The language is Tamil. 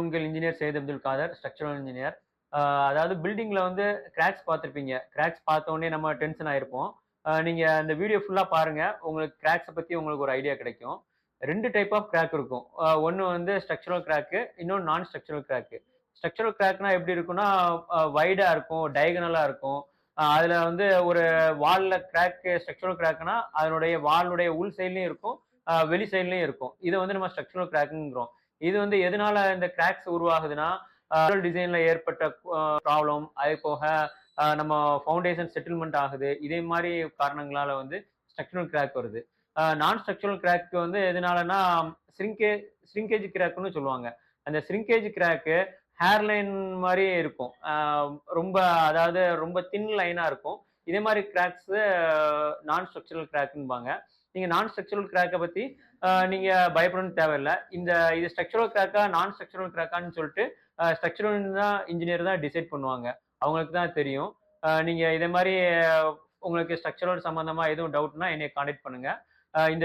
உங்கள் engineer Syed Abdul Khader, structural engineer. அதாவது பில்டிங்ல வந்து கிராக்ஸ் பார்த்திருப்பீங்க. கிராக்ஸ் பார்த்த உடனே நம்ம டென்ஷன் ஆயிருப்போம். நீங்க அந்த வீடியோ ஃபுல்லா பாருங்க. உங்களுக்கு கிராக்ஸ பத்தி உங்களுக்கு ஒரு ஐடியா கிடைக்கும். 2 டைப் ஆஃப் கிராக் இருக்கும். ஒண்ணு வந்து ஸ்ட்ரக்சரல் கிராக்கு, இன்னொன்னு நான் ஸ்ட்ரக்சரல் கிராக்கு. ஸ்ட்ரக்சரல் கிராக்னா எப்படி இருக்கும்னா, வைடா இருக்கும், டயகனலா இருக்கும். அதுல வந்து ஒரு வால்ல கிராக் ஸ்ட்ரக்சரல் கிராக்னா, அதனுடைய வாலுடைய உள் சைட்லயும் இருக்கும், வெளி சைட்லயும் இருக்கும். இத வந்து நம்ம ஸ்ட்ரக்சரல் கிராக்ங்கிறோம். இது வந்து எதனால இந்த கிராக்ஸ் உருவாகுதுன்னா, டிசைன்ல ஏற்பட்ட ப்ராப்ளம், அது போக நம்ம ஃபவுண்டேஷன் செட்டில்மென்ட் ஆகுது. இதே மாரி காரணங்களால வந்து ஸ்ட்ரக்சரல் கிராக் வருது. நான் ஸ்ட்ரக்சரல் கிராக் வந்து எதனாலன்னா, ஷ்ரிங்கே ஷ்ரிங்கேஜ் கிராக்ன்னு சொல்லுவாங்க. அந்த ஷ்ரிங்கேஜ் கிராக்கு ஹேர் லைன் மாரியே இருக்கும். ரொம்ப அதாவது ரொம்ப தின் லைனா இருக்கும். இதே மாரி கிராக்ஸ் நான் ஸ்ட்ரக்சரல் கிராக்ன்பாங்க. நீங்க நான் ஸ்ட்ரக்சரல் கிராக்க பத்தி நீங்க பயப்படணும்னு தேவையில்ல. இது ஸ்ட்ரக்சரல் கிராக்கா, நான் ஸ்ட்ரக்சரல் கிராக்கான்னு சொல்லிட்டு ஸ்ட்ரக்சரல் தான் இன்ஜினியர் தான் டிசைட் பண்ணுவாங்க. அவங்களுக்கு தான் தெரியும். நீங்க இதே மாரி உங்களுக்கு ஸ்ட்ரக்சரல் சம்பந்தமா எதுவும் டவுட்னா என்னைய கான்டாக்ட் பண்ணுங்க. இந்த